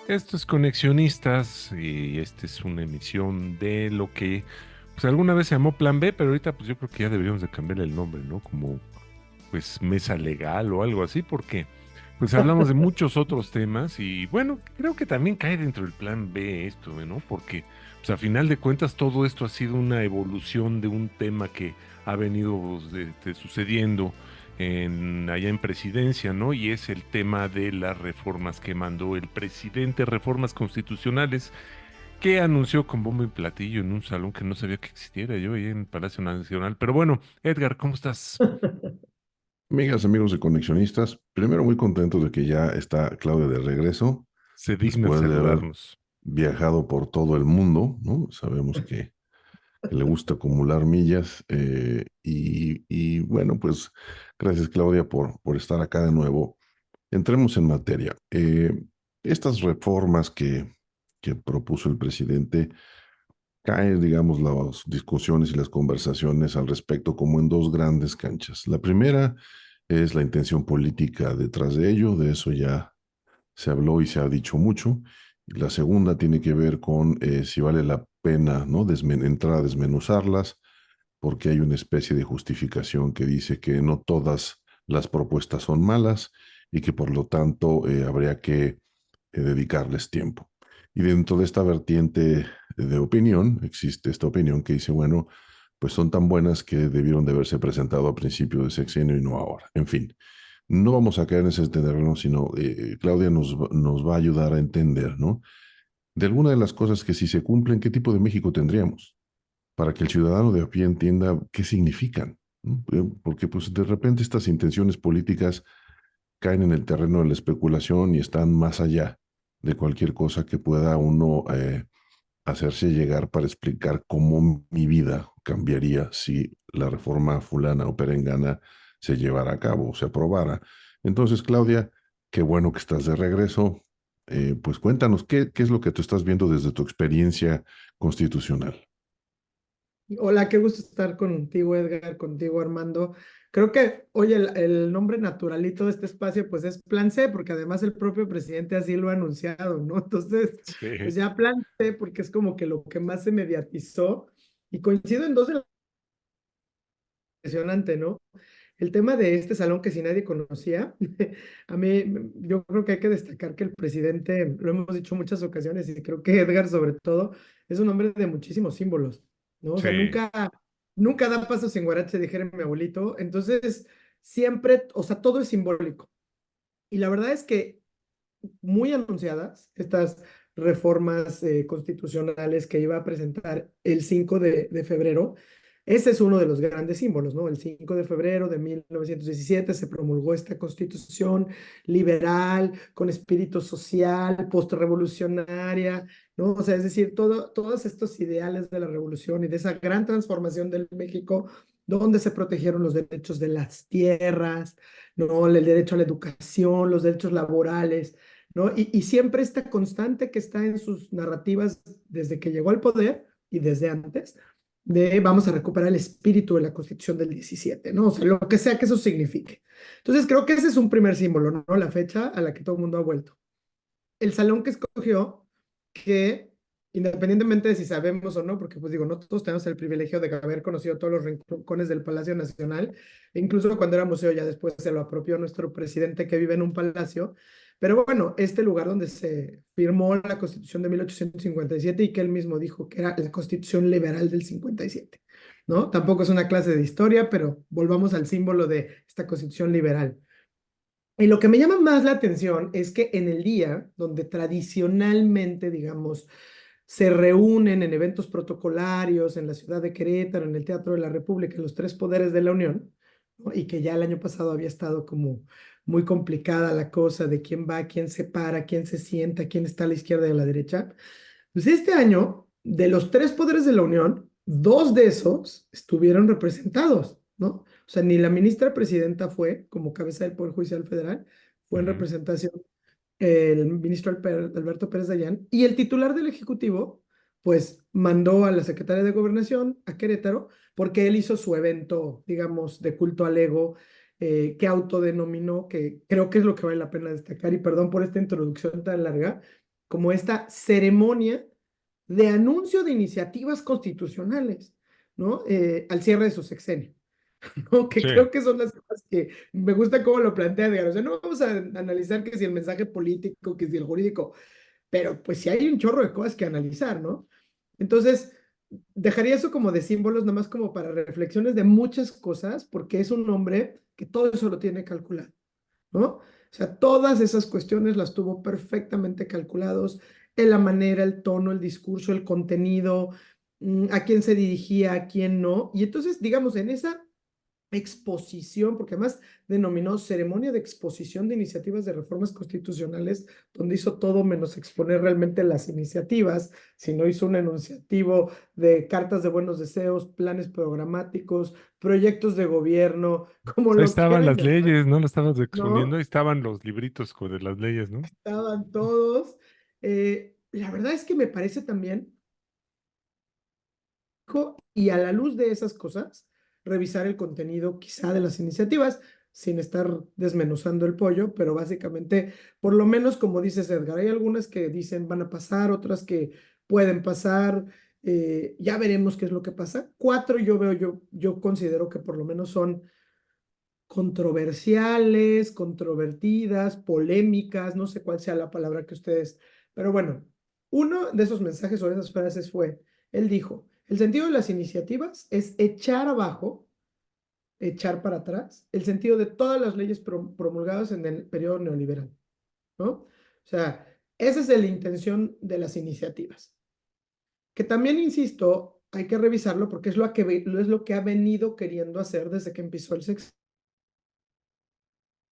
Esto es Conexionistas y esta es una emisión de lo que pues alguna vez se llamó Plan B, pero ahorita pues yo creo que ya deberíamos de cambiarle el nombre, ¿no? Como pues mesa legal o algo así, porque pues hablamos de muchos otros temas y bueno, creo que también cae dentro del Plan B esto, ¿no? Porque pues a final de cuentas todo esto ha sido una evolución de un tema que ha venido pues, sucediendo allá en presidencia, ¿no? Y es el tema de las reformas que mandó el presidente, reformas constitucionales que anunció con bombo y platillo en un salón que no sabía que existiera yo ahí en Palacio Nacional. Pero bueno, Edgar, ¿cómo estás? Amigas, amigos de Conexionistas, primero muy contento de que ya está Claudia de regreso, Se digna después de haber saludarnos. viajado por todo el mundo, ¿no? Sabemos que le gusta acumular millas y bueno, pues gracias Claudia por estar acá de nuevo. Entremos en materia. Estas reformas que propuso el presidente caen, digamos, las discusiones y las conversaciones al respecto como en dos grandes canchas. La primera es la intención política detrás de ello, de eso ya se habló y se ha dicho mucho. Y la segunda tiene que ver con si vale la pena, ¿no? Entrar a desmenuzarlas, porque hay una especie de justificación que dice que no todas las propuestas son malas y que por lo tanto habría que dedicarles tiempo. Y dentro de esta vertiente de opinión, existe esta opinión que dice, bueno, pues son tan buenas que debieron de haberse presentado a principio de sexenio y no ahora. En fin, no vamos a caer en ese terreno, sino Claudia nos va a ayudar a entender, ¿no? De alguna de las cosas que si se cumplen, ¿qué tipo de México tendríamos? Para que el ciudadano de a pie entienda qué significan, ¿no? Porque pues de repente estas intenciones políticas caen en el terreno de la especulación y están más allá de cualquier cosa que pueda uno hacerse llegar para explicar cómo mi vida cambiaría si la reforma fulana o perengana se llevara a cabo o se aprobara. Entonces, Claudia, qué bueno que estás de regreso. Pues cuéntanos, ¿qué es lo que tú estás viendo desde tu experiencia constitucional? Hola, qué gusto estar contigo, Edgar, contigo, Armando. Creo que, oye, el nombre naturalito de este espacio, pues es Plan C, porque además el propio presidente así lo ha anunciado, ¿no? Entonces, Sí, pues ya Plan C, porque es como que lo que más se mediatizó, y coincido en dos de las impresionante, ¿no? El tema de este salón que si nadie conocía, a mí, yo creo que hay que destacar que el presidente, lo hemos dicho muchas ocasiones, y creo que Edgar sobre todo, es un hombre de muchísimos símbolos, ¿no? O sea, sí, nunca da paso sin guarache, dijera mi abuelito, entonces siempre, o sea, todo es simbólico. Y la verdad es que muy anunciadas estas reformas constitucionales que iba a presentar el 5 de febrero. Ese es uno de los grandes símbolos, ¿no? El 5 de febrero de 1917 se promulgó esta constitución liberal, con espíritu social, postrevolucionaria, ¿no? O sea, es decir, todos estos ideales de la revolución y de esa gran transformación del México, donde se protegieron los derechos de las tierras, ¿no? El derecho a la educación, los derechos laborales, ¿no? Y siempre esta constante que está en sus narrativas desde que llegó al poder y desde antes, de vamos a recuperar el espíritu de la Constitución del 17, ¿no? O sea, lo que sea que eso signifique. Entonces, creo que ese es un primer símbolo, ¿no? La fecha a la que todo el mundo ha vuelto. El salón que escogió, que independientemente de si sabemos o no, porque pues digo, no todos tenemos el privilegio de haber conocido todos los rincones del Palacio Nacional, e incluso cuando era museo ya después se lo apropió nuestro presidente que vive en un palacio, pero bueno, este lugar donde se firmó la Constitución de 1857 y que él mismo dijo que era la Constitución liberal del 57, ¿no? Tampoco es una clase de historia, pero volvamos al símbolo de esta Constitución liberal. Y lo que me llama más la atención es que en el día donde tradicionalmente, digamos, se reúnen en eventos protocolarios en la ciudad de Querétaro, en el Teatro de la República, los tres poderes de la Unión, ¿no? Y que ya el año pasado había estado como muy complicada la cosa de quién va, quién se para, quién se sienta, quién está a la izquierda y a la derecha. Pues este año, de los tres poderes de la Unión, dos de esos estuvieron representados, ¿no? O sea, ni la ministra presidenta fue como cabeza del Poder Judicial Federal, fue en ujú, representación el ministro Alberto Pérez Dayán, y el titular del Ejecutivo, pues mandó a la secretaria de Gobernación a Querétaro, porque él hizo su evento, digamos, de culto al ego, que autodenominó, que creo que es lo que vale la pena destacar, y perdón por esta introducción tan larga, como esta ceremonia de anuncio de iniciativas constitucionales, ¿no? Al cierre de su sexenio, ¿no? Que Sí. creo que son las cosas que me gusta cómo lo plantea, digamos. O sea, no vamos a analizar que si el mensaje político, que si el jurídico, pero pues sí hay un chorro de cosas que analizar, ¿no? Entonces, dejaría eso como de símbolos, nada más como para reflexiones de muchas cosas, porque es un hombre que todo eso lo tiene calculado, ¿no? O sea, todas esas cuestiones las tuvo perfectamente calculados en la manera, el tono, el discurso, el contenido, a quién se dirigía, a quién no. Y entonces, digamos, en esa exposición, porque además denominó ceremonia de exposición de iniciativas de reformas constitucionales, donde hizo todo menos exponer realmente las iniciativas, sino hizo un enunciativo de cartas de buenos deseos, planes programáticos, proyectos de gobierno, como Ahí lo estaban quieran las llamar, leyes, ¿no? Lo estabas exponiendo, ¿no? ahí estaban los libritos de las leyes, ¿no? Estaban todos. La verdad es que me parece también, y a la luz de esas cosas, revisar el contenido quizá de las iniciativas, sin estar desmenuzando el pollo, pero básicamente, por lo menos como dices Edgar, hay algunas que dicen van a pasar, otras que pueden pasar, ya veremos qué es lo que pasa. Cuatro yo considero que por lo menos son controversiales, controvertidas, polémicas, no sé cuál sea la palabra que ustedes, pero bueno, uno de esos mensajes o esas frases fue, él dijo, el sentido de las iniciativas es echar abajo, echar para atrás, el sentido de todas las leyes promulgadas en el periodo neoliberal, ¿no? O sea, esa es la intención de las iniciativas. Que también, insisto, hay que revisarlo porque es lo que ha venido queriendo hacer desde que empezó el sexenio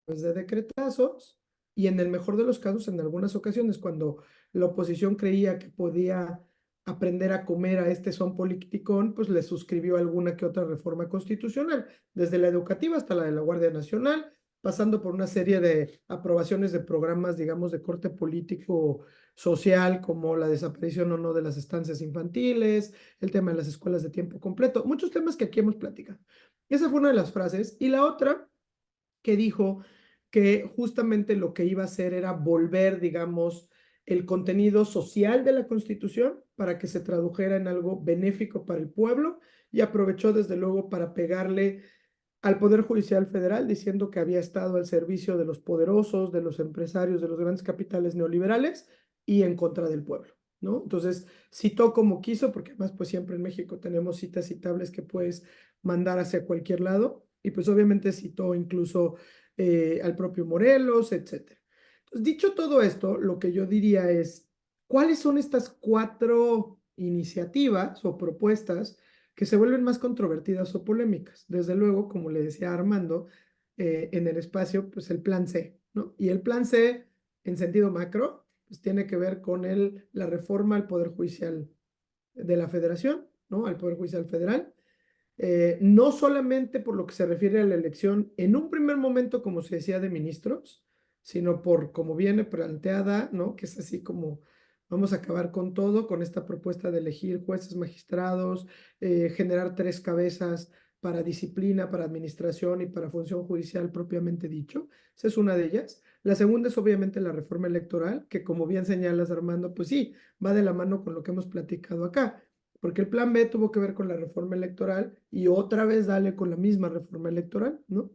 de decretazos y en el mejor de los casos, en algunas ocasiones, cuando la oposición creía que podía aprender a comer a este son politicón, pues le suscribió alguna que otra reforma constitucional, desde la educativa hasta la de la Guardia Nacional, pasando por una serie de aprobaciones de programas, digamos, de corte político social, como la desaparición o no de las estancias infantiles, el tema de las escuelas de tiempo completo, muchos temas que aquí hemos platicado. Esa fue una de las frases. Y la otra que dijo que justamente lo que iba a hacer era volver, digamos, el contenido social de la Constitución para que se tradujera en algo benéfico para el pueblo y aprovechó desde luego para pegarle al Poder Judicial Federal diciendo que había estado al servicio de los poderosos, de los empresarios, de los grandes capitales neoliberales y en contra del pueblo, ¿no? Entonces citó como quiso, porque además pues siempre en México tenemos citas citables que puedes mandar hacia cualquier lado y pues obviamente citó incluso al propio Morelos, etcétera. Entonces, dicho todo esto, lo que yo diría es, ¿cuáles son estas cuatro iniciativas o propuestas que se vuelven más controvertidas o polémicas? Desde luego, como le decía Armando, en el espacio, pues el plan C, ¿no? Y el plan C, en sentido macro, pues tiene que ver con la reforma al Poder Judicial de la Federación, ¿no? Al Poder Judicial Federal, no solamente por lo que se refiere a la elección en un primer momento, como se decía, de ministros, sino por cómo viene planteada, ¿no? Que es así como vamos a acabar con todo, con esta propuesta de elegir jueces, magistrados, generar tres cabezas para disciplina, para administración y para función judicial propiamente dicho. Esa es una de ellas. La segunda es obviamente la reforma electoral, que como bien señalas, Armando, pues sí, va de la mano con lo que hemos platicado acá porque el plan B tuvo que ver con la reforma electoral y otra vez dale con la misma reforma electoral, ¿no?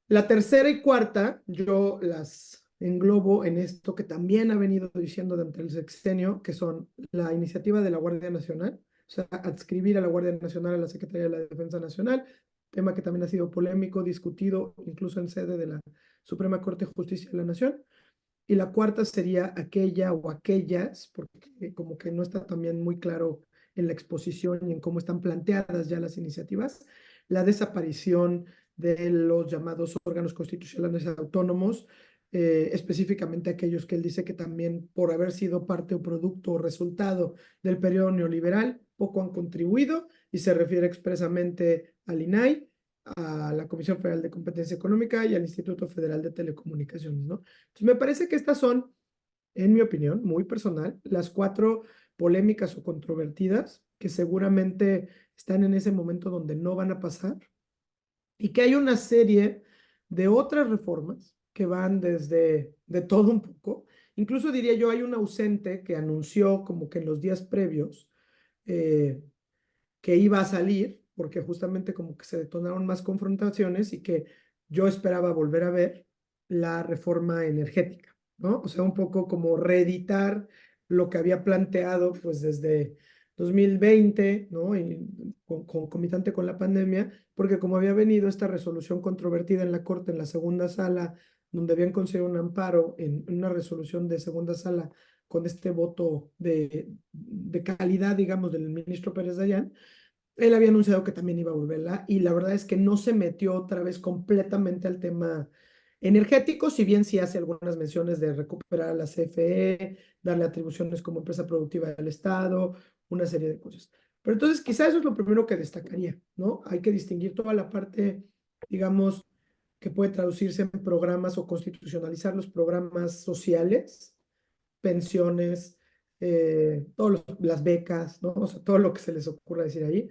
La tercera y cuarta, yo las englobo en esto que también ha venido diciendo durante el sexenio, que son la iniciativa de la Guardia Nacional, o sea, adscribir a la Guardia Nacional a la Secretaría de la Defensa Nacional, tema que también ha sido polémico, discutido incluso en sede de la Suprema Corte de Justicia de la Nación. Y la cuarta sería aquella o aquellas, porque como que no está también muy claro en la exposición y en cómo están planteadas ya las iniciativas, la desaparición de los llamados órganos constitucionales autónomos, específicamente aquellos que él dice que también por haber sido parte o producto o resultado del periodo neoliberal, poco han contribuido y se refiere expresamente al INAI, a la Comisión Federal de Competencia Económica y al Instituto Federal de Telecomunicaciones, ¿no? Entonces, me parece que estas son, en mi opinión, muy personal, las cuatro polémicas o controvertidas que seguramente están en ese momento donde no van a pasar y que hay una serie de otras reformas que van desde de todo un poco Incluso diría yo, hay un ausente que anunció como que en los días previos eh, que iba a salir, porque justamente como que se detonaron más confrontaciones y que yo esperaba volver a ver la reforma energética, ¿no? O sea, un poco como reeditar lo que había planteado pues desde 2020, ¿no? Y concomitante con la pandemia, porque como había venido esta resolución controvertida en la Corte, en la segunda sala, donde habían conseguido un amparo en una resolución de segunda sala con este voto de calidad, digamos, del ministro Pérez Dayán, él había anunciado que también iba a volverla y la verdad es que no se metió otra vez completamente al tema energético, si bien sí hace algunas menciones de recuperar a la CFE, darle atribuciones como empresa productiva del Estado, una serie de cosas. Pero entonces quizá eso es lo primero que destacaría, ¿no? Hay que distinguir toda la parte, digamos, que puede traducirse en programas o constitucionalizar los programas sociales, pensiones, todas las becas, ¿no? O sea, todo lo que se les ocurra decir ahí.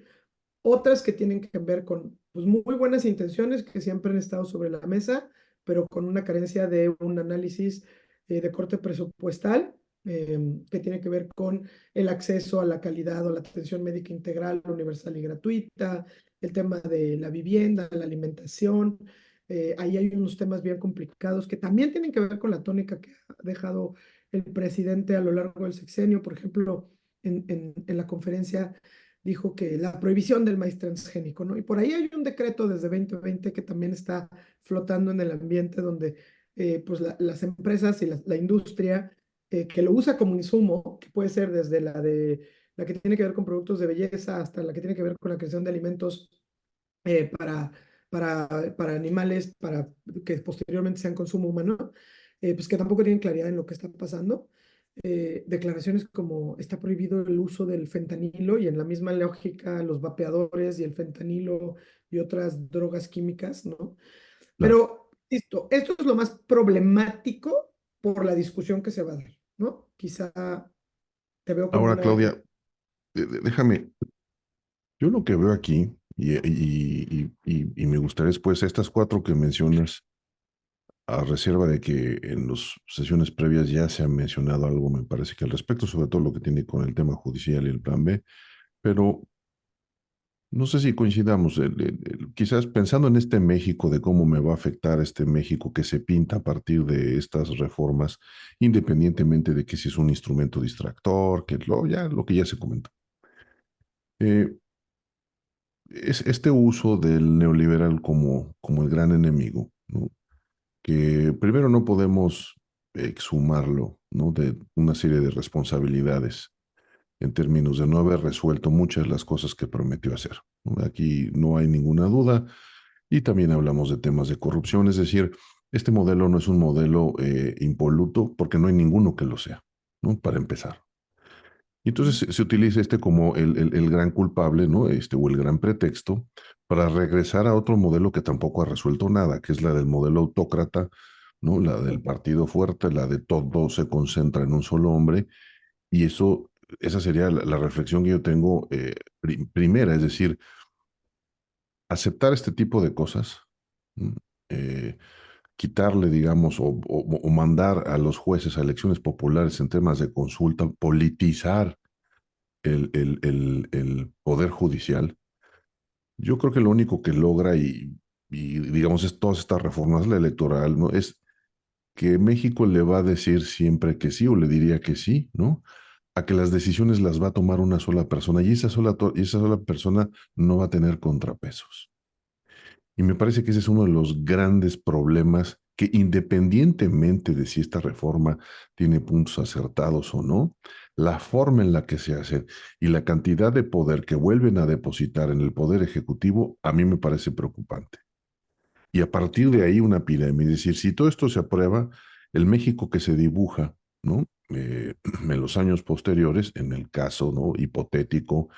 Otras que tienen que ver con pues, muy buenas intenciones que siempre han estado sobre la mesa, pero con una carencia de un análisis de corte presupuestal, que tiene que ver con el acceso a la calidad o la atención médica integral, universal y gratuita, el tema de la vivienda, la alimentación. Ahí hay unos temas bien complicados que también tienen que ver con la tónica que ha dejado el presidente a lo largo del sexenio. Por ejemplo, en la conferencia dijo que la prohibición del maíz transgénico, ¿no? Y por ahí hay un decreto desde 2020 que también está flotando en el ambiente donde pues las empresas y la industria que lo usa como insumo, que puede ser desde la que tiene que ver con productos de belleza hasta la que tiene que ver con la creación de alimentos eh, para, para animales, para que posteriormente sean consumo humano, pues que tampoco tienen claridad en lo que está pasando. Declaraciones como está prohibido el uso del fentanilo y en la misma lógica los vapeadores y el fentanilo y otras drogas químicas, ¿no? Claro. Pero esto es lo más problemático por la discusión que se va a dar, ¿no? Quizá te veo con Ahora, una... Claudia, déjame, yo lo que veo aquí, y me gustaría después, estas cuatro que mencionas, a reserva de que en las sesiones previas ya se ha mencionado algo, me parece que al respecto, sobre todo lo que tiene con el tema judicial y el plan B, pero no sé si coincidamos, quizás pensando en este México, de cómo me va a afectar este México que se pinta a partir de estas reformas, independientemente de que si es un instrumento distractor, lo que ya se comentó. Eh, es este uso del neoliberal como el gran enemigo, ¿no? Que primero no podemos exhumarlo, ¿no? De una serie de responsabilidades en términos de no haber resuelto muchas de las cosas que prometió hacer, ¿no? Aquí no hay ninguna duda y también hablamos de temas de corrupción, es decir, este modelo no es un modelo impoluto porque no hay ninguno que lo sea, ¿no? Para empezar. Y entonces se utiliza este como el gran culpable, ¿no? O el gran pretexto para regresar a otro modelo que tampoco ha resuelto nada, que es la del modelo autócrata, ¿no? La del partido fuerte, la de todo se concentra en un solo hombre. Y esa sería la reflexión que yo tengo primera, es decir, aceptar este tipo de cosas, ¿no? eh, quitarle, digamos, o mandar a los jueces a elecciones populares en temas de consulta, politizar el poder judicial. Yo creo que lo único que logra y digamos, es todas estas reformas, la electoral, ¿no? Es que México le va a decir siempre que sí o le diría que sí, ¿no? A que las decisiones las va a tomar una sola persona y esa sola persona no va a tener contrapesos. Y me parece que ese es uno de los grandes problemas que independientemente de si esta reforma tiene puntos acertados o no, la forma en la que se hace y la cantidad de poder que vuelven a depositar en el poder ejecutivo, a mí me parece preocupante. Y a partir de ahí una pirámide, es decir, si todo esto se aprueba, el México que se dibuja, ¿no? En los años posteriores, en el caso, ¿no? Hipotético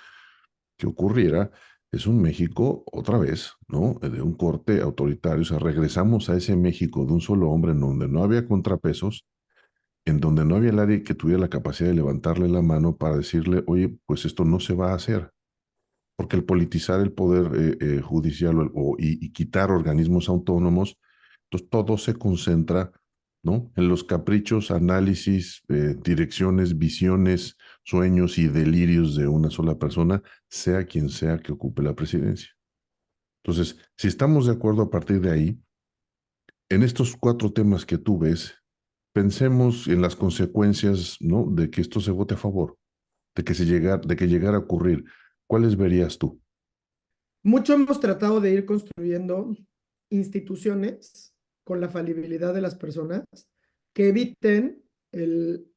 que ocurriera, es un México otra vez, ¿no? De un corte autoritario, o sea, regresamos a ese México de un solo hombre en donde no había contrapesos, en donde no había nadie que tuviera la capacidad de levantarle la mano para decirle, oye, pues esto no se va a hacer, porque el politizar el poder judicial y quitar organismos autónomos, entonces todo se concentra ¿no? En los caprichos, análisis, direcciones, visiones, sueños y delirios de una sola persona, sea quien sea que ocupe la presidencia. Entonces, si estamos de acuerdo a partir de ahí, en estos 4 temas que tú ves, pensemos en las consecuencias, ¿no? De que esto se vote a favor, de que llegara a ocurrir. ¿Cuáles verías tú? Mucho hemos tratado de ir construyendo instituciones con la falibilidad de las personas que eviten el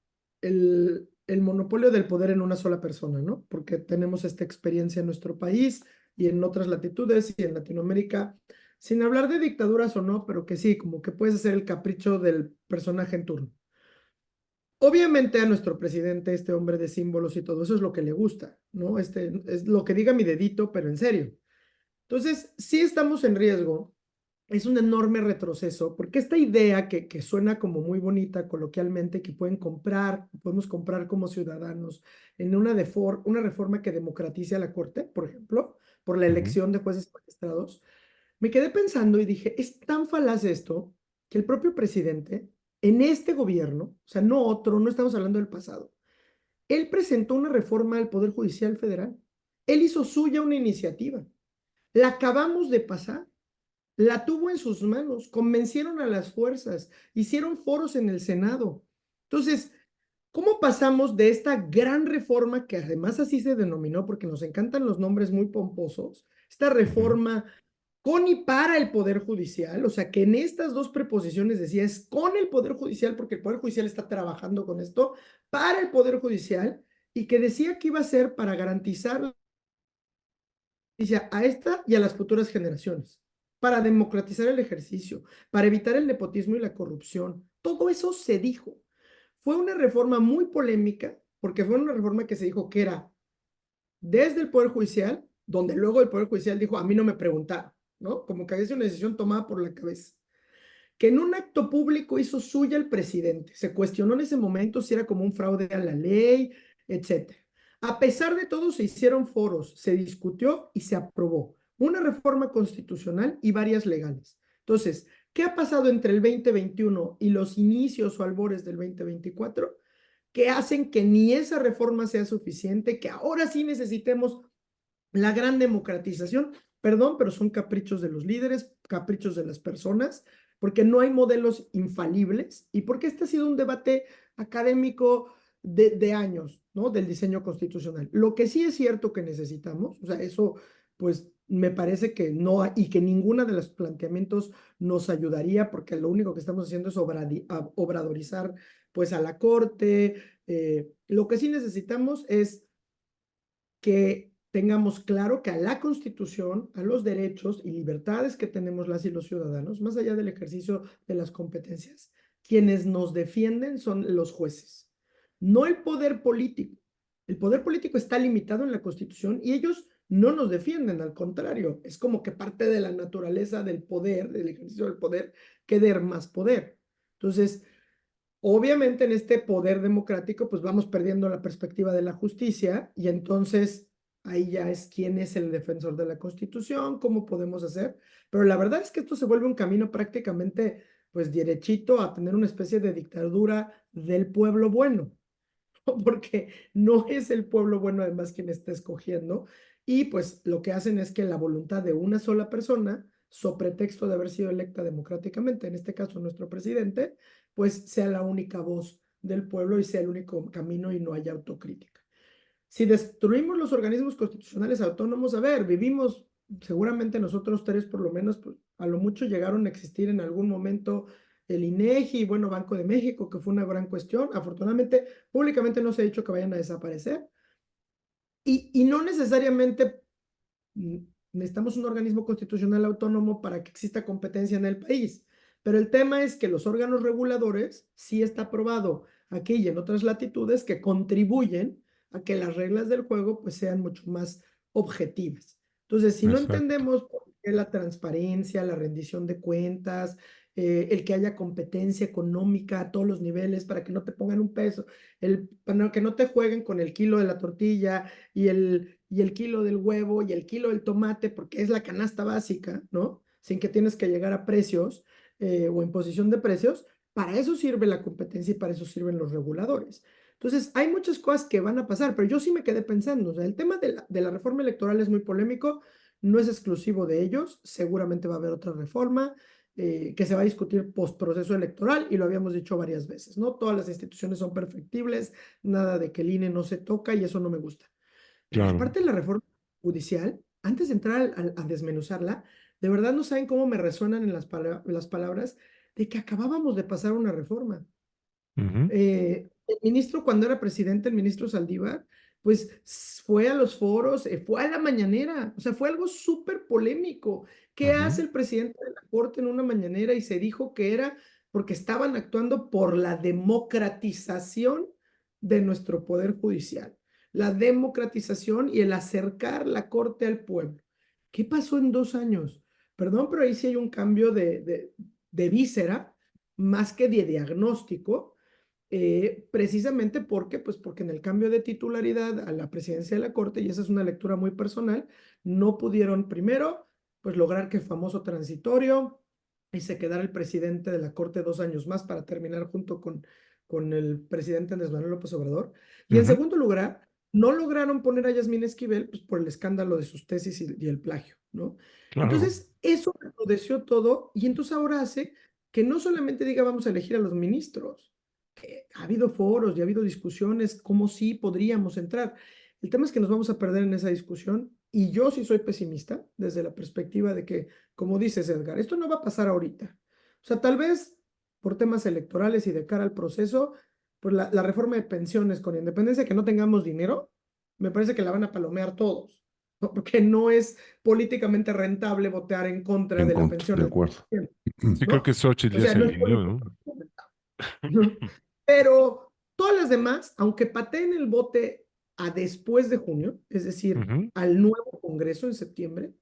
monopolio del poder en una sola persona, ¿no? Porque tenemos esta experiencia en nuestro país y en otras latitudes y en Latinoamérica, sin hablar de dictaduras o no, pero que sí, como que puede ser el capricho del personaje en turno. Obviamente a nuestro presidente, este hombre de símbolos y todo eso es lo que le gusta, ¿no? Este es lo que diga mi dedito, pero en serio. Entonces, sí estamos en riesgo, es un enorme retroceso, porque esta idea que suena como muy bonita coloquialmente, que podemos comprar como ciudadanos en una reforma que democratice a la Corte, por ejemplo, por la Ujú, elección de jueces y magistrados, me quedé pensando y dije, es tan falaz esto que el propio presidente, en este gobierno, o sea, no otro, no estamos hablando del pasado, él presentó una reforma al Poder Judicial Federal. Él hizo suya una iniciativa. La acabamos de pasar, la tuvo en sus manos, convencieron a las fuerzas, hicieron foros en el Senado. Entonces, ¿cómo pasamos de esta gran reforma, que además así se denominó, porque nos encantan los nombres muy pomposos, esta ujú. reforma con y para el Poder Judicial, o sea, que en estas dos preposiciones decía es con el Poder Judicial, porque el Poder Judicial está trabajando con esto, para el Poder Judicial, y que decía que iba a ser para garantizar a esta y a las futuras generaciones, para democratizar el ejercicio, para evitar el nepotismo y la corrupción. Todo eso se dijo. Fue una reforma muy polémica, porque fue una reforma que se dijo que era desde el Poder Judicial, donde luego el Poder Judicial dijo, a mí no me preguntaron, ¿no? Como que había sido una decisión tomada por la cabeza. Que en un acto público hizo suya el presidente. Se cuestionó en ese momento si era como un fraude a la ley, etcétera. A pesar de todo, se hicieron foros, se discutió y se aprobó una reforma constitucional y varias legales. Entonces, ¿qué ha pasado entre el 2021 y los inicios o albores del 2024? Que hacen que ni esa reforma sea suficiente, que ahora sí necesitemos la gran democratización. Perdón, pero son caprichos de los líderes, caprichos de las personas, porque no hay modelos infalibles y porque este ha sido un debate académico de años, ¿no? Del diseño constitucional. Lo que sí es cierto que necesitamos, o sea, eso pues me parece que no, y que ninguna de los planteamientos nos ayudaría, porque lo único que estamos haciendo es obradorizar pues a la Corte. Lo que sí necesitamos es que tengamos claro que a la Constitución, a los derechos y libertades que tenemos las y los ciudadanos, más allá del ejercicio de las competencias, quienes nos defienden son los jueces, no el poder político. El poder político está limitado en la Constitución y ellos no nos defienden, al contrario, es como que parte de la naturaleza del poder, del ejercicio del poder, querer más poder. Entonces, obviamente en este poder democrático, pues vamos perdiendo la perspectiva de la justicia y entonces ahí ya es quién es el defensor de la Constitución, cómo podemos hacer. Pero la verdad es que esto se vuelve un camino prácticamente, pues derechito a tener una especie de dictadura del pueblo bueno, porque no es el pueblo bueno además quien está escogiendo, y pues lo que hacen es que la voluntad de una sola persona, so pretexto de haber sido electa democráticamente, en este caso nuestro presidente, pues sea la única voz del pueblo y sea el único camino y no haya autocrítica. Si destruimos los organismos constitucionales autónomos, a ver, vivimos, seguramente nosotros tres por lo menos, pues, a lo mucho llegaron a existir en algún momento el INEGI y bueno, Banco de México, que fue una gran cuestión. Afortunadamente, públicamente no se ha dicho que vayan a desaparecer. Y no necesariamente mm, necesitamos un organismo constitucional autónomo para que exista competencia en el país. Pero el tema es que los órganos reguladores sí está probado aquí y en otras latitudes que contribuyen a que las reglas del juego pues sean mucho más objetivas. Entonces, si no Exacto. entendemos por qué la transparencia, la rendición de cuentas, el que haya competencia económica a todos los niveles para que no te pongan un peso, para que no te jueguen con el kilo de la tortilla y el kilo del huevo y el kilo del tomate, porque es la canasta básica, ¿no? Sin que tienes que llegar a precios o imposición de precios, Para eso sirve la competencia y para eso sirven los reguladores. Entonces, hay muchas cosas que van a pasar, pero yo sí me quedé pensando, o sea, el tema de la reforma electoral es muy polémico, no es exclusivo de ellos, seguramente va a haber otra reforma que se va a discutir post proceso electoral y lo habíamos dicho varias veces, ¿no? Todas las instituciones son perfectibles, nada de que el INE no se toca y eso no me gusta. Pero la Claro. parte de la reforma judicial, antes de entrar a desmenuzarla, de verdad no saben cómo me resuenan en las palabras de que acabábamos de pasar una reforma. Ujú, El ministro, cuando era presidente, el ministro Saldívar, pues fue a los foros, fue a la mañanera, o sea, fue algo súper polémico. ¿Qué ujú. hace el presidente de la Corte en una mañanera? Y se dijo que era porque estaban actuando por la democratización de nuestro poder judicial, la democratización y el acercar la Corte al pueblo. ¿Qué pasó en 2 años? Perdón, pero ahí sí hay un cambio de víscera más que de diagnóstico, precisamente porque, pues porque en el cambio de titularidad a la presidencia de la Corte, y esa es una lectura muy personal, no pudieron primero, pues lograr que famoso transitorio y se quedara el presidente de la Corte 2 años más para terminar junto con el presidente Andrés Manuel López Obrador. Y en Ujú, segundo lugar, no lograron poner a Yasmín Esquivel pues, por el escándalo de sus tesis y el plagio, ¿no? claro. Entonces, eso recrudeció todo y entonces ahora hace que no solamente diga vamos a elegir a los ministros, ha habido foros y ha habido discusiones, cómo sí podríamos entrar. El tema es que nos vamos a perder en esa discusión y yo sí soy pesimista desde la perspectiva de que, como dices Edgar, esto no va a pasar ahorita. O sea, tal vez por temas electorales y de cara al proceso, pues la reforma de pensiones con independencia de que no tengamos dinero, me parece que la van a palomear todos, ¿no? Porque no es políticamente rentable votar en contra En de la contra, pensión de al acuerdo. 100%, Sí, creo que ¿no? Xochitl O ya sea, se no es alineó, ¿no? políticamente rentable, ¿no? Pero todas las demás, aunque pateen el bote a después de junio, es decir, Ujú, al nuevo Congreso en septiembre,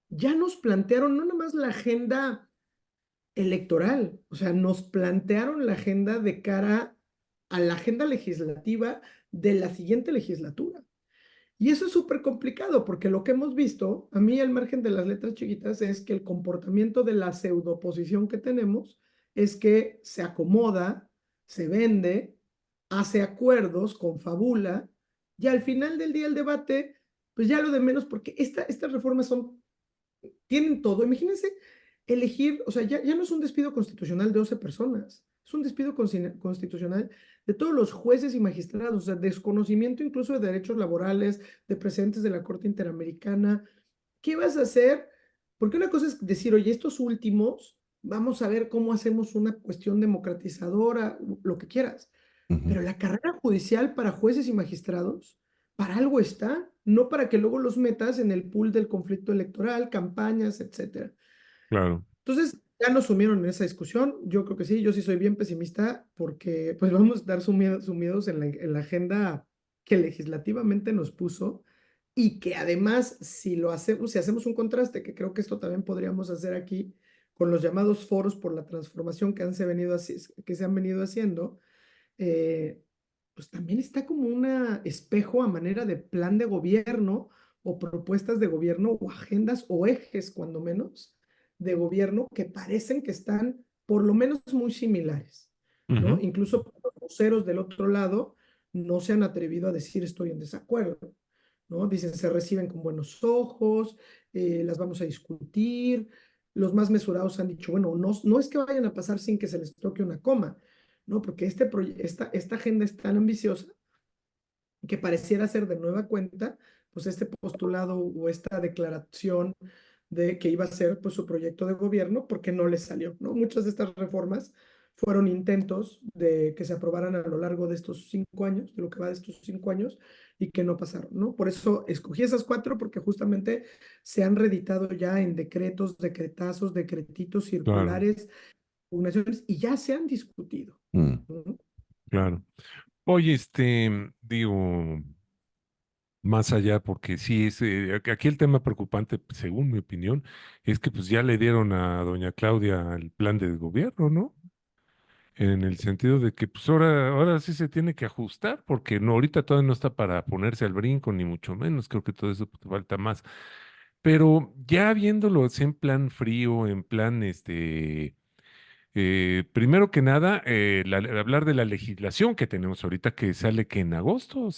ya nos plantearon no nada más la agenda electoral, o sea, nos plantearon la agenda de cara a la agenda legislativa de la siguiente legislatura. Y eso es súper complicado porque lo que hemos visto, a mí al margen de las letras chiquitas, es que el comportamiento de la pseudoposición que tenemos es que se acomoda, se vende, hace acuerdos, confabula, y al final del día el debate, pues ya lo de menos, porque estas reformas tienen todo. Imagínense elegir, o sea, ya no es un despido constitucional de 12 personas, es un despido constitucional de todos los jueces y magistrados, o sea, desconocimiento incluso de derechos laborales, de precedentes de la Corte Interamericana. ¿Qué vas a hacer? Porque una cosa es decir, oye, estos últimos, vamos a ver cómo hacemos una cuestión democratizadora, lo que quieras. Ujú, Pero la carrera judicial para jueces y magistrados, para algo está, no para que luego los metas en el pool del conflicto electoral, campañas, etcétera. claro. Entonces, ya nos sumieron en esa discusión. Yo creo que sí, yo sí soy bien pesimista porque pues vamos a estar sumidos en la agenda que legislativamente nos puso y que además, si lo hacemos, si hacemos un contraste, que creo que esto también podríamos hacer aquí con los llamados foros por la transformación que se han venido haciendo, eh, pues también está como un espejo a manera de plan de gobierno o propuestas de gobierno o agendas o ejes, cuando menos, de gobierno que parecen que están por lo menos muy similares, ¿no? Ujú, Incluso los voceros del otro lado no se han atrevido a decir estoy en desacuerdo, ¿no? Dicen se reciben con buenos ojos, las vamos a discutir. Los más mesurados han dicho, bueno, no es que vayan a pasar sin que se les toque una coma, ¿no? Porque esta agenda es tan ambiciosa que pareciera ser de nueva cuenta, pues este postulado o esta declaración de que iba a ser pues su proyecto de gobierno porque no les salió, ¿no? Muchas de estas reformas fueron intentos de que se aprobaran a lo largo de estos 5 años, de lo que va de estos 5 años, y que no pasaron, ¿no? Por eso escogí esas cuatro, porque justamente se han reeditado ya en decretos, decretazos, decretitos, claro, circulares, pugnaciones, y ya se han discutido, mm, ¿no? claro. Oye, digo, más allá, porque sí, aquí el tema preocupante, según mi opinión, es que pues ya le dieron a doña Claudia el plan de gobierno, ¿no? En el sentido de que pues ahora sí se tiene que ajustar, porque no, ahorita todavía no está para ponerse al brinco, ni mucho menos, creo que todo eso pues, falta más. Pero ya viéndolo así en plan frío, en plan Primero que nada, hablar de la legislación que tenemos ahorita, que sale que en agosto,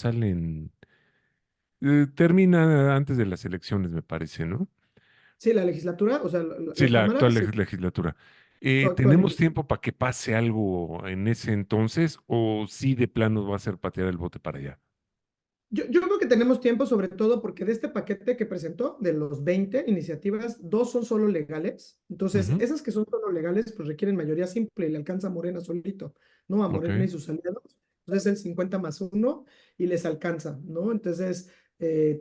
termina antes de las elecciones, me parece, ¿no? Sí, la legislatura, o sea, Sí, la la Cámara, actual sí, legislatura. la actual ¿Tenemos legislatura. tiempo para que pase algo en ese entonces o sí de plano va a ser patear el bote para allá? Yo creo que tenemos tiempo, sobre todo porque de este paquete que presentó, de los 20 iniciativas, dos son solo legales. Entonces, Ujú. esas que son solo legales, pues requieren mayoría simple y le alcanza a Morena solito, ¿no? A Ok. Morena y sus aliados. Entonces, el 50+1 y les alcanza, ¿no? Entonces,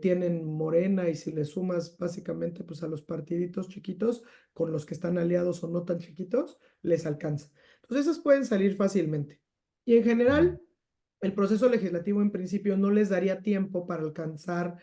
tienen Morena y si le sumas básicamente, pues a los partiditos chiquitos con los que están aliados o no tan chiquitos, les alcanza. Entonces, esas pueden salir fácilmente. Y en Mm. general, el proceso legislativo en principio no les daría tiempo para alcanzar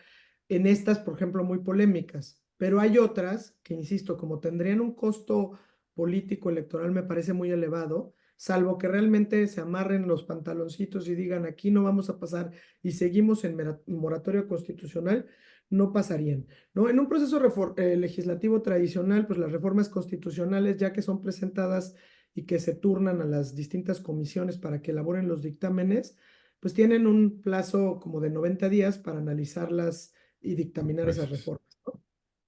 en estas, por ejemplo, muy polémicas, pero hay otras que, insisto, como tendrían un costo político electoral, me parece muy elevado, salvo que realmente se amarren los pantaloncitos y digan aquí no vamos a pasar y seguimos en moratorio constitucional, no pasarían, ¿no? En un proceso legislativo tradicional, pues las reformas constitucionales, ya que son presentadas y que se turnan a las distintas comisiones para que elaboren los dictámenes, pues tienen un plazo como de 90 días para analizarlas y dictaminar esas Gracias. reformas, ¿no?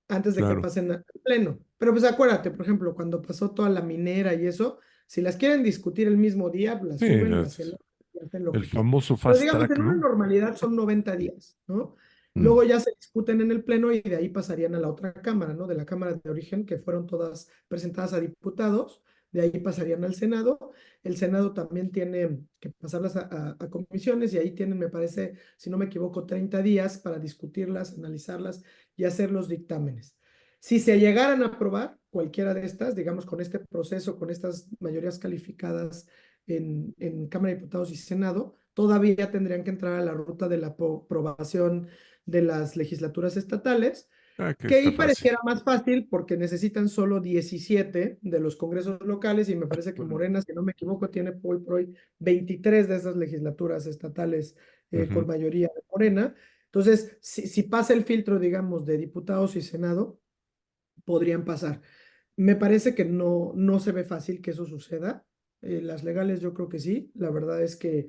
Antes de que Claro. pasen al pleno. Pero pues acuérdate, por ejemplo, cuando pasó toda la minera y eso, si las quieren discutir el mismo día, pues las Sí, suben, las celebran y hacen lo el que quieran. famoso Pero fast digamos, track, en una ¿no? normalidad son 90 días, ¿no? Mm. Luego ya se discuten en el pleno y de ahí pasarían a la otra cámara, ¿no? De la Cámara de Origen, que fueron todas presentadas a diputados, de ahí pasarían al Senado. El Senado también tiene que pasarlas a comisiones y ahí tienen, me parece, si no me equivoco, 30 días para discutirlas, analizarlas y hacer los dictámenes. Si se llegaran a aprobar cualquiera de estas, digamos, con este proceso, con estas mayorías calificadas en Cámara de Diputados y Senado, todavía tendrían que entrar a la ruta de la aprobación de las legislaturas estatales, Ah, que que está ahí fácil. pareciera más fácil porque necesitan solo 17 de los congresos locales y me parece que Bueno. Morena, si no me equivoco, tiene hoy por hoy 23 de esas legislaturas estatales con Ujú. mayoría de Morena. Entonces, si pasa el filtro, digamos, de diputados y Senado, podrían pasar. Me parece que no se ve fácil que eso suceda. Las legales yo creo que sí. La verdad es que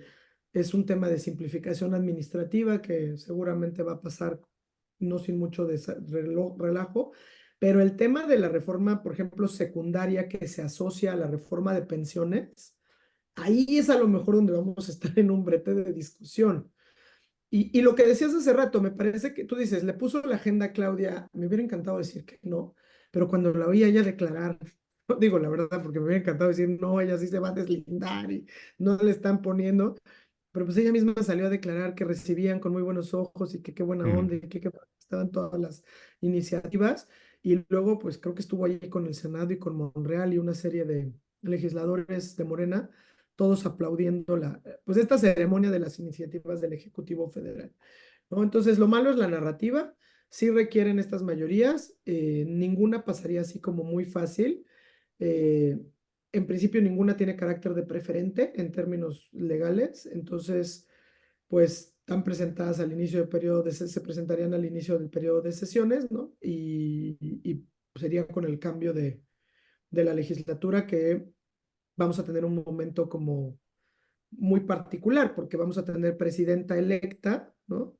es un tema de simplificación administrativa que seguramente va a pasar no sin mucho relajo. Pero el tema de la reforma, por ejemplo, secundaria que se asocia a la reforma de pensiones, ahí es a lo mejor donde vamos a estar en un brete de discusión. Y lo que decías hace rato, me parece que tú dices, le puso la agenda a Claudia, me hubiera encantado decir que no, pero cuando la oí a ella declarar, no digo la verdad, porque me hubiera encantado decir, no, ella sí se va a deslindar y no le están poniendo, pero pues ella misma salió a declarar que recibían con muy buenos ojos y que qué buena Mm. onda y que estaban todas las iniciativas. Y luego, pues creo que estuvo ahí con el Senado y con Monreal y una serie de legisladores de Morena todos aplaudiendo pues esta ceremonia de las iniciativas del Ejecutivo Federal, ¿no? Entonces, lo malo es la narrativa, sí requieren estas mayorías, ninguna pasaría así como muy fácil. eh, en principio, ninguna tiene carácter de preferente en términos legales, entonces, pues están presentadas al inicio del periodo se presentarían al inicio del periodo de sesiones, ¿no? Y sería con el cambio de la legislatura que vamos a tener un momento como muy particular, porque vamos a tener presidenta electa, ¿no?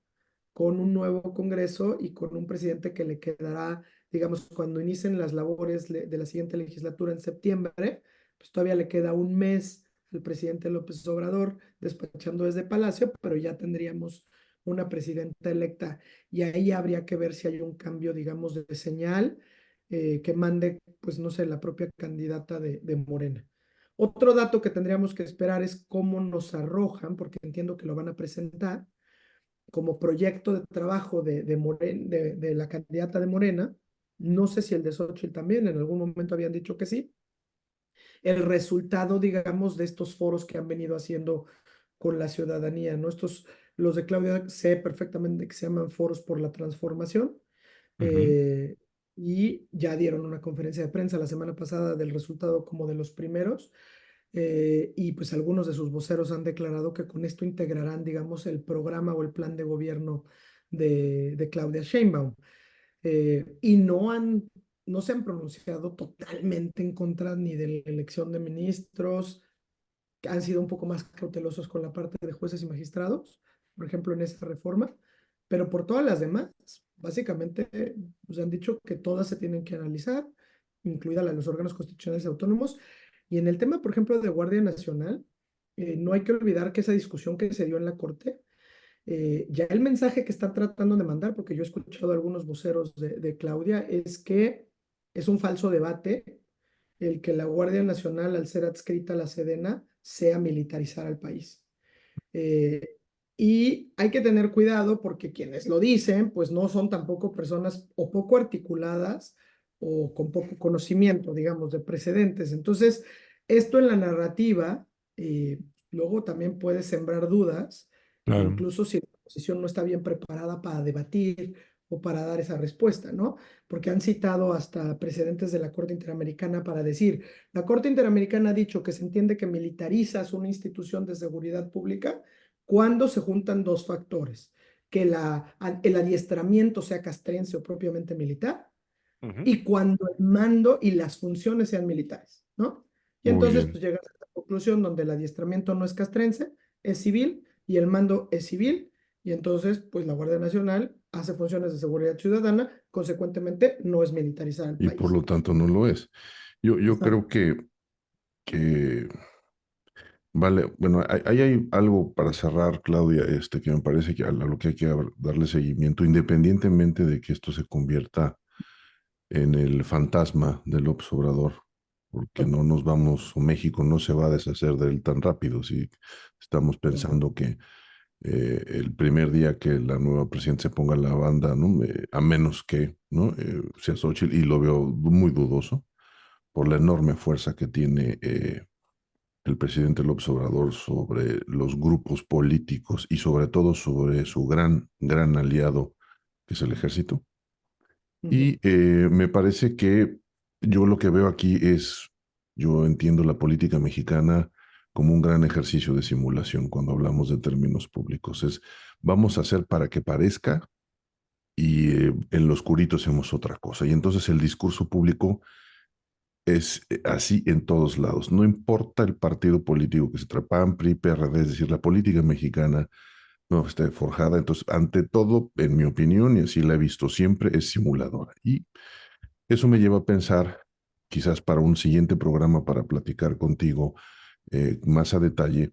Con un nuevo Congreso y con un presidente que le quedará, digamos, cuando inicien las labores de la siguiente legislatura en septiembre, pues todavía le queda un mes al presidente López Obrador despachando desde Palacio, pero ya tendríamos una presidenta electa y ahí habría que ver si hay un cambio, digamos, de señal que mande, pues no sé, la propia candidata de Morena. Otro dato que tendríamos que esperar es cómo nos arrojan, porque entiendo que lo van a presentar como proyecto de trabajo de la candidata de Morena. No sé si el de Xochitl también, en algún momento habían dicho que sí. El resultado, digamos, de estos foros que han venido haciendo con la ciudadanía, ¿no? Los de Claudia, sé perfectamente que se llaman foros por la transformación. Ujú. eh, y ya dieron una conferencia de prensa la semana pasada del resultado como de los primeros. Y pues algunos de sus voceros han declarado que con esto integrarán, digamos, el programa o el plan de gobierno de Claudia Sheinbaum. Y no han no se han pronunciado totalmente en contra ni de la elección de ministros, que han sido un poco más cautelosos con la parte de jueces y magistrados, por ejemplo, en esta reforma, pero por todas las demás, básicamente, pues han dicho que todas se tienen que analizar, incluida la de los órganos constitucionales autónomos. Y en el tema, por ejemplo, de Guardia Nacional, no hay que olvidar que esa discusión que se dio en la Corte, ya el mensaje que está tratando de mandar, porque yo he escuchado a algunos voceros de Claudia, es que es un falso debate el que la Guardia Nacional, al ser adscrita a la Sedena, sea militarizar al país. Eh, y hay que tener cuidado porque quienes lo dicen, pues no son tampoco personas o poco articuladas o con poco conocimiento, digamos, de precedentes. Entonces, esto en la narrativa, luego también puede sembrar dudas, Claro, incluso si la oposición no está bien preparada para debatir o para dar esa respuesta, ¿no? Porque han citado hasta precedentes de la Corte Interamericana para decir, la Corte Interamericana ha dicho que se entiende que militarizas una institución de seguridad pública cuando se juntan dos factores, que el adiestramiento sea castrense o propiamente militar, ujú, y cuando el mando y las funciones sean militares, ¿no? Y muy entonces, bien. pues llegas a la conclusión donde el adiestramiento no es castrense, es civil, y el mando es civil, y entonces, pues la Guardia Nacional hace funciones de seguridad ciudadana, consecuentemente no es militarizar el Y por país. lo tanto no lo es. Yo Exacto. creo que vale, bueno, ahí hay algo para cerrar, Claudia, que me parece que a lo que hay que darle seguimiento, independientemente de que esto se convierta en el fantasma del López Obrador, porque no nos vamos, o México no se va a deshacer de él tan rápido. Si estamos pensando que el primer día que la nueva presidenta se ponga la banda, ¿no? A menos que, ¿no? Sea Xochitl, y lo veo muy dudoso por la enorme fuerza que tiene el presidente López Obrador sobre los grupos políticos y sobre todo sobre su gran aliado, que es el ejército. Ujú, Y me parece que yo lo que veo aquí es, yo entiendo la política mexicana como un gran ejercicio de simulación cuando hablamos de términos públicos. Es, vamos a hacer para que parezca y en lo oscurito hacemos otra cosa. Y entonces el discurso público es así en todos lados. No importa el partido político que se trate, PAN, PRI, PRD, es decir, la política mexicana no está forjada. Entonces, ante todo, en mi opinión, y así la he visto siempre, es simuladora. Y eso me lleva a pensar, quizás para un siguiente programa para platicar contigo más a detalle,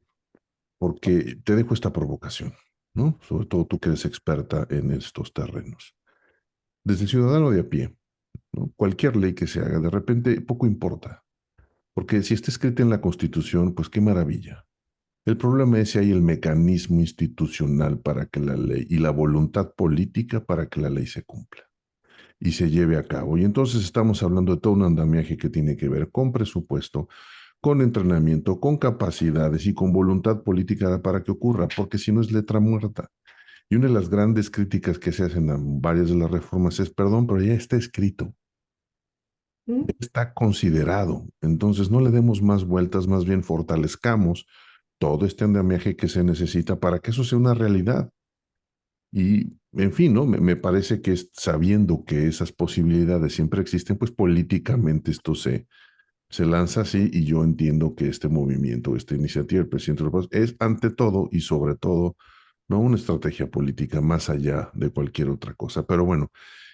porque te dejo esta provocación, ¿no? Sobre todo tú que eres experta en estos terrenos. Desde ciudadano de a pie, ¿no? Cualquier ley que se haga, de repente poco importa, porque si está escrita en la Constitución, pues qué maravilla. El problema es si hay el mecanismo institucional para que la ley y la voluntad política para que la ley se cumpla y se lleve a cabo. Y entonces estamos hablando de todo un andamiaje que tiene que ver con presupuesto, con entrenamiento, con capacidades y con voluntad política para que ocurra, porque si no es letra muerta. Y una de las grandes críticas que se hacen a varias de las reformas es, perdón, pero ya está escrito, ya ujú, está considerado. Entonces no le demos más vueltas, más bien fortalezcamos todo este andamiaje que se necesita para que eso sea una realidad. Y, en fin, ¿no? Me parece que sabiendo que esas posibilidades siempre existen, pues políticamente esto se lanza así y yo entiendo que este movimiento, esta iniciativa del presidente López es ante todo y sobre todo no una estrategia política más allá de cualquier otra cosa. Pero bueno,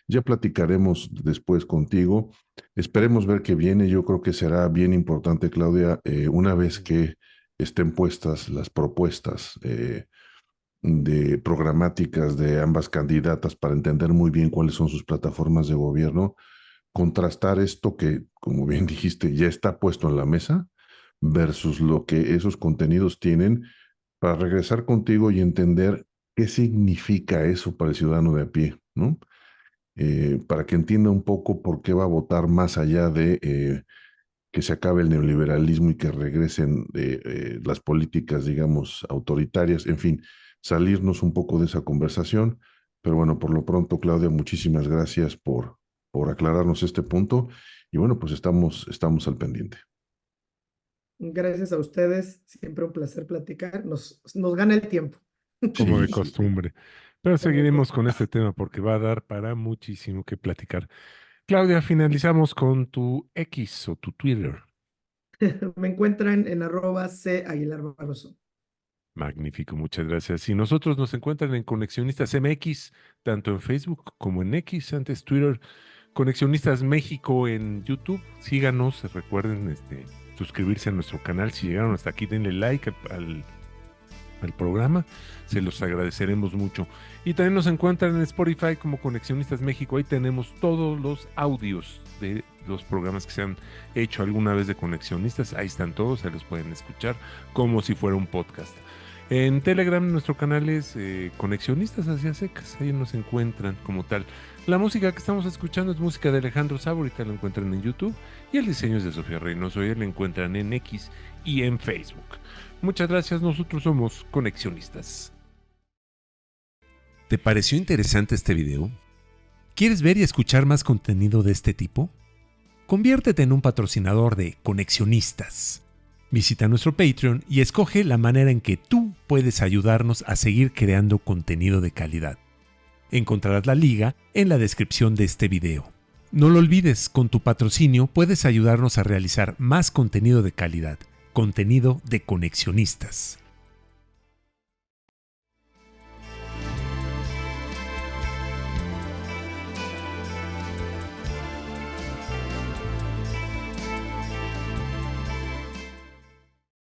ya platicaremos después contigo. Esperemos ver qué viene. Yo creo que será bien importante, Claudia, una vez que estén puestas las propuestas de programáticas de ambas candidatas para entender muy bien cuáles son sus plataformas de gobierno, contrastar esto que, como bien dijiste, ya está puesto en la mesa versus lo que esos contenidos tienen para regresar contigo y entender qué significa eso para el ciudadano de a pie, ¿no? Para que entienda un poco por qué va a votar más allá de que se acabe el neoliberalismo y que regresen las políticas, digamos, autoritarias, en fin, salirnos un poco de esa conversación. Pero bueno, por lo pronto, Claudia, muchísimas gracias por aclararnos este punto y bueno, pues estamos al pendiente. gracias a ustedes, siempre un placer platicar, nos gana el tiempo. Como de Sí, sí. costumbre. Pero Como seguiremos con costumbre. este tema porque va a dar para muchísimo que platicar. Claudia, finalizamos con tu X o tu Twitter. Me encuentran en @C Aguilar Barroso. Magnífico, muchas gracias. Y nosotros nos encuentran en Conexionistas MX, tanto en Facebook como en X, antes Twitter, Conexionistas México en YouTube. Síganos, recuerden suscribirse a nuestro canal. Si llegaron hasta aquí, denle like al programa, se los agradeceremos mucho. Y también nos encuentran en Spotify como Conexionistas México. Ahí tenemos todos los audios de los programas que se han hecho alguna vez de Conexionistas. Ahí están todos, se los pueden escuchar como si fuera un podcast. En Telegram nuestro canal es Conexionistas hacia secas, ahí nos encuentran como tal. La música que estamos escuchando es música de Alejandro Sabo, ahorita lo encuentran en YouTube, y el diseño es de Sofía Reynoso, y lo encuentran en X y en Facebook. Muchas gracias, nosotros somos Conexionistas. ¿Te pareció interesante este video? ¿Quieres ver y escuchar más contenido de este tipo? Conviértete en un patrocinador de Conexionistas. Visita nuestro Patreon y escoge la manera en que tú puedes ayudarnos a seguir creando contenido de calidad. Encontrarás la liga en la descripción de este video. No lo olvides, con tu patrocinio puedes ayudarnos a realizar más contenido de calidad, contenido de Conexionistas.